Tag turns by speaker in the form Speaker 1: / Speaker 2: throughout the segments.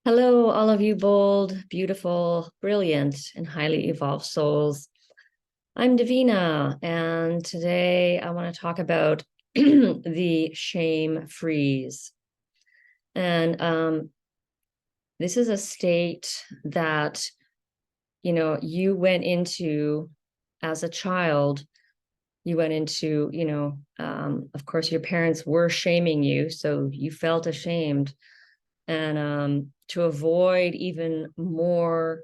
Speaker 1: Hello, all of you bold, beautiful, brilliant, and highly evolved souls. I'm Davina, and today I want to talk about the shame freeze. And this is a state that, you went into as a child. You went into, of course, your parents were shaming you, so you felt ashamed. And to avoid even more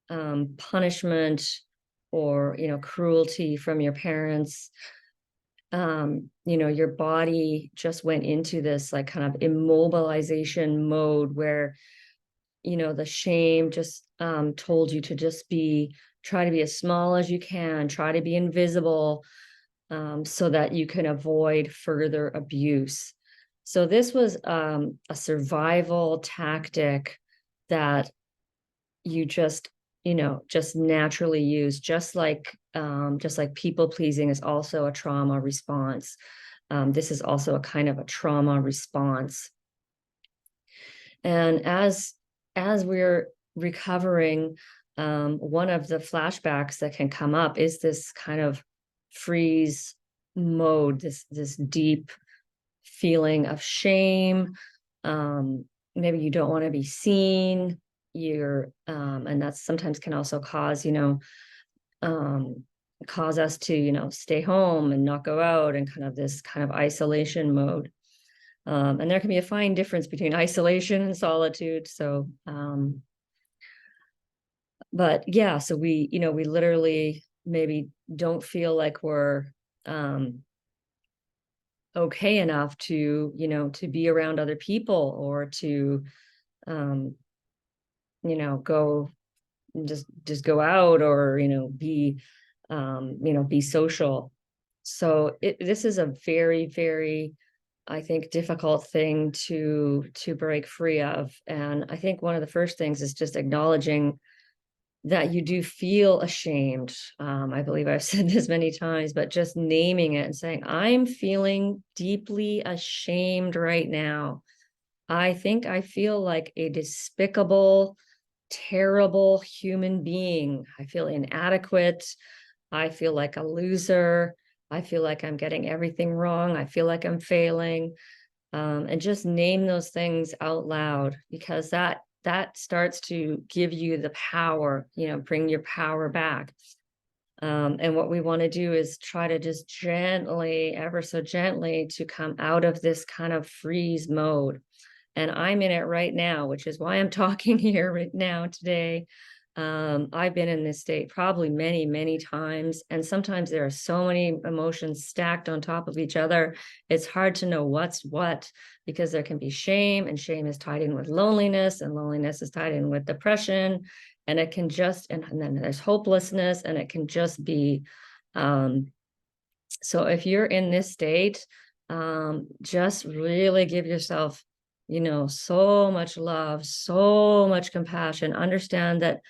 Speaker 1: punishment or cruelty from your parents, your body just went into this like kind of immobilization mode where the shame just told you to just try to be as small as you can, try to be invisible, so that you can avoid further abuse. So this was a survival tactic that you just naturally use, just like people pleasing is also a trauma response. This is also a kind of a trauma response. And as we're recovering, one of the flashbacks that can come up is this kind of freeze mode, this deep feeling of shame. Maybe you don't want to be seen. And that sometimes can also cause us to, stay home and not go out and kind of this kind of isolation mode. And there can be a fine difference between isolation and solitude. So, but yeah, so we literally maybe don't feel like we're okay enough to be around other people or to go just go out or be social. So this is a very, very, I think, difficult thing to break free of. And I think one of the first things is just acknowledging that you do feel ashamed. I believe I've said this many times, but just naming it and saying, I'm feeling deeply ashamed right now. I think I feel like a despicable, terrible human being. I feel inadequate. I feel like a loser. I feel like I'm getting everything wrong. I feel like I'm failing. And just name those things out loud, because that starts to give you the power, bring your power back. And what we want to do is try to just gently, ever so gently, to come out of this kind of freeze mode. And I'm in it right now, which is why I'm talking here right now today. I've been in this state probably many, many times. And sometimes there are so many emotions stacked on top of each other. It's hard to know what's what, because there can be shame, and shame is tied in with loneliness, and loneliness is tied in with depression. And it can just, and then there's hopelessness, and it can just be. So if you're in this state, just really give yourself so much love, so much compassion. Understand that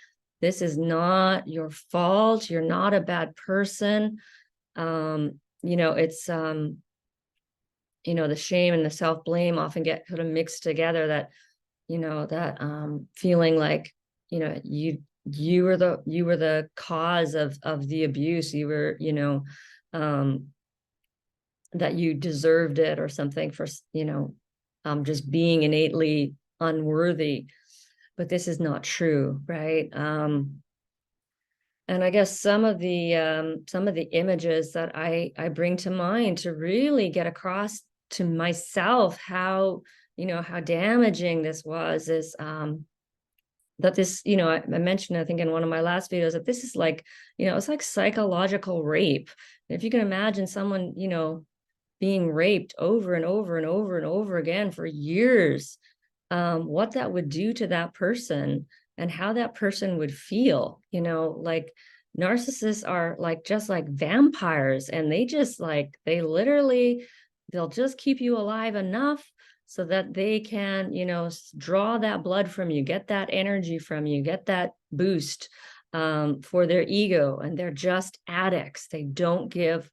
Speaker 1: this is not your fault. You're not a bad person. It's the shame and the self-blame often get kind of mixed together, that feeling like you were the cause of the abuse. You were that you deserved it or something for just being innately unworthy. But this is not true, right? And I guess some of the images that I bring to mind to really get across to myself how damaging this was is that this, I mentioned, I think in one of my last videos, that this is like, it's like psychological rape. If you can imagine someone, being raped over and over and over and over again for years, what that would do to that person and how that person would feel. Like narcissists are like just like vampires, and they just like they'll just keep you alive enough so that they can draw that blood from you, get that energy from you, get that boost for their ego. And they're just addicts. They don't give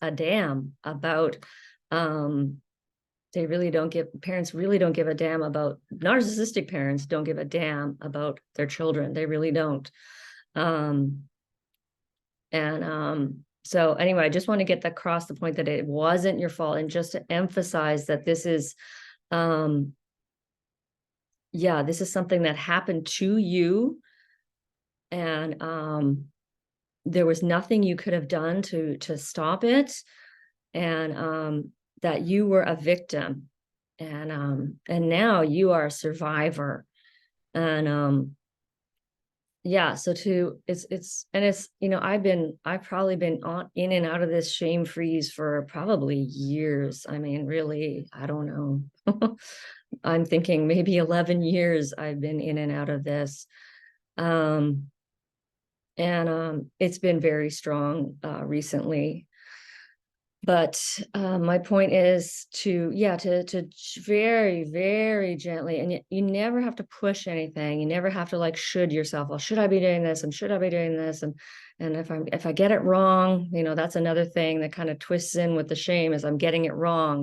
Speaker 1: a damn about They really don't give, parents really don't give a damn about, narcissistic parents don't give a damn about their children. They really don't. So anyway, I just want to get across the point that it wasn't your fault, and just to emphasize that this is, yeah, this is something that happened to you, and there was nothing you could have done to stop it, and that you were a victim, and now you are a survivor, and yeah, so it's I've probably been in and out of this shame freeze for probably years. I mean, really, I don't know. I'm thinking maybe 11 years I've been in and out of this. And it's been very strong recently. But my point is to very, very gently, and you never have to push anything. You never have to like should yourself. Well, should I be doing this? And should I be doing this? And if I get it wrong, that's another thing that kind of twists in with the shame, is I'm getting it wrong.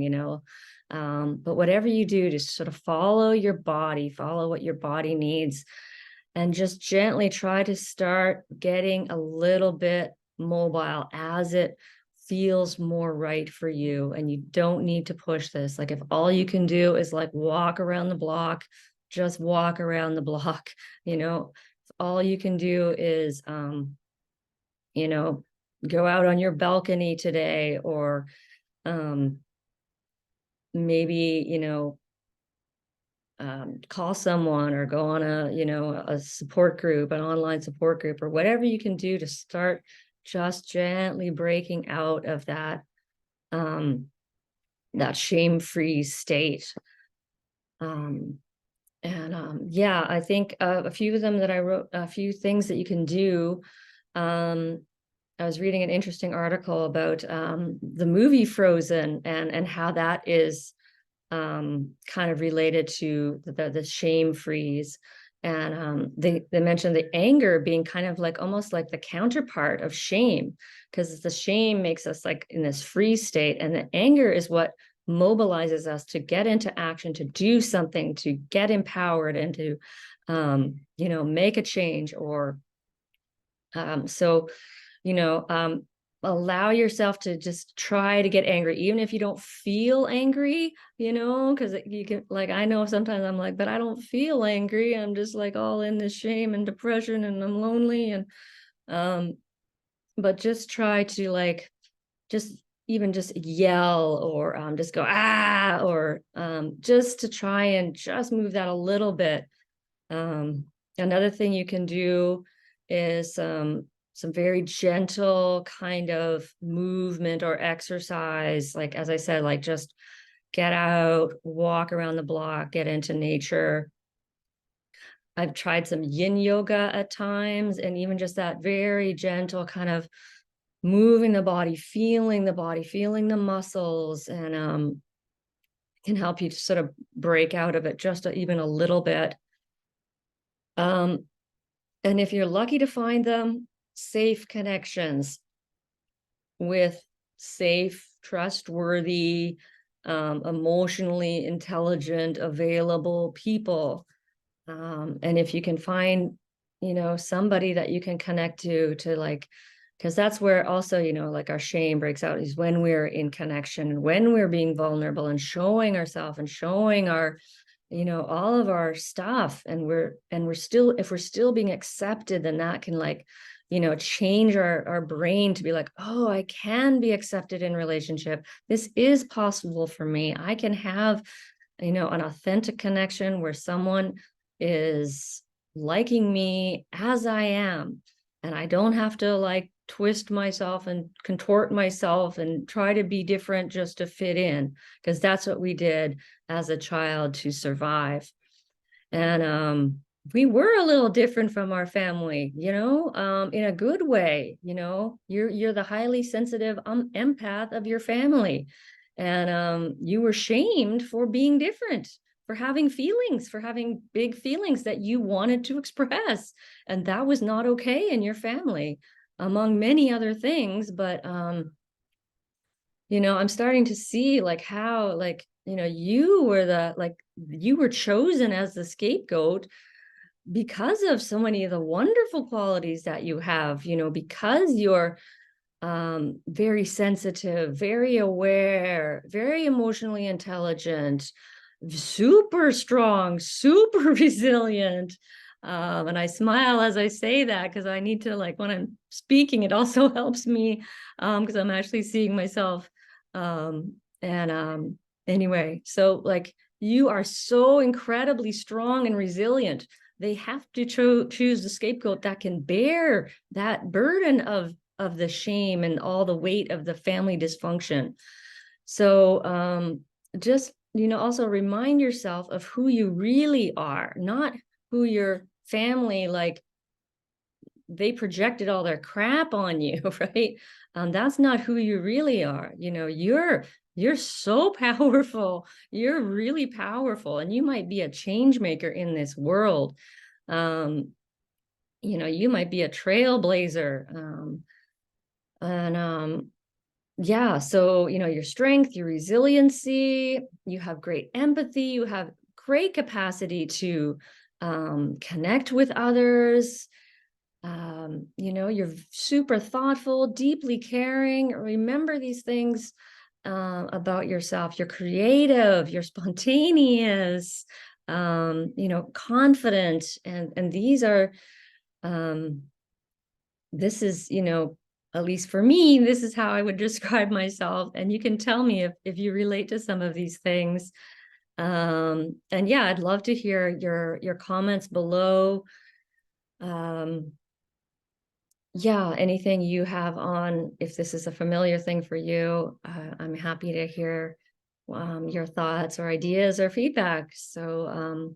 Speaker 1: But whatever you do, just sort of follow your body, follow what your body needs, and just gently try to start getting a little bit mobile as it feels more right for you. And you don't need to push this. Like, if all you can do is like walk around the block, just walk around the block. If all you can do is go out on your balcony today, or maybe call someone, or go on a support group, an online support group, or whatever you can do to start just gently breaking out of that shame-free state. Yeah, I think a few of them that I wrote, a few things that you can do. I was reading an interesting article about the movie Frozen, and how that is kind of related to the shame freeze. And they mentioned the anger being kind of like almost like the counterpart of shame, because the shame makes us like in this freeze state, and the anger is what mobilizes us to get into action, to do something, to get empowered, and to make a change. Or so allow yourself to just try to get angry, even if you don't feel angry, because you can, like, I know sometimes I'm like, but I don't feel angry. I'm just like all in this shame and depression, and I'm lonely. And but just try to like, just yell, or just go, ah, or just to try and just move that a little bit. Another thing you can do is some very gentle kind of movement or exercise. Like, as I said, like just get out, walk around the block, get into nature. I've tried some yin yoga at times, and even just that very gentle kind of moving the body, feeling the muscles, and can help you to sort of break out of it just even a little bit. And if you're lucky to find them, safe connections with safe, trustworthy, emotionally intelligent, available people. And if you can find, somebody that you can connect to like, because that's where also, like our shame breaks out, is when we're in connection, and when we're being vulnerable and showing ourselves and showing our, all of our stuff. And we're still, if we're still being accepted, then that can like, change our brain to be like, oh, I can be accepted in relationship. This is possible for me. I can have, an authentic connection where someone is liking me as I am. And I don't have to like twist myself and contort myself and try to be different just to fit in, because that's what we did as a child to survive. And we were a little different from our family, in a good way. You're the highly sensitive empath of your family, and you were shamed for being different, for having feelings, for having big feelings that you wanted to express, and that was not okay in your family, among many other things. But I'm starting to see like how like you know, you were you were chosen as the scapegoat because of so many of the wonderful qualities that you have, you know, because you're very sensitive, very aware, very emotionally intelligent, super strong, super resilient. And I smile as I say that because I need to, like, when I'm speaking, it also helps me because I'm actually seeing myself. And anyway, so like you are so incredibly strong and resilient. They have to choose the scapegoat that can bear that burden of the shame and all the weight of the family dysfunction. So just, you know, also remind yourself of who you really are, not who your family, like, they projected all their crap on you, right? That's not who you really are. You know, you're so powerful. You're really powerful, and you might be a change maker in this world. Um, you know, you might be a trailblazer. And yeah, so, you know, your strength, your resiliency, you have great empathy, you have great capacity to connect with others. You know, you're super thoughtful, deeply caring. Remember these things about yourself. You're creative, you're spontaneous, you know, confident, and these are this is, you know, at least for me, this is how I would describe myself. And you can tell me if you relate to some of these things. And yeah, I'd love to hear your comments below. Um, yeah, anything you have on, if this is a familiar thing for you, I'm happy to hear your thoughts or ideas or feedback. So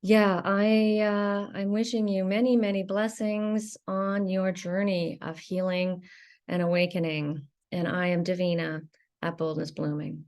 Speaker 1: yeah, I'm wishing you many, many blessings on your journey of healing and awakening. And I am Davina at Boldness Blooming.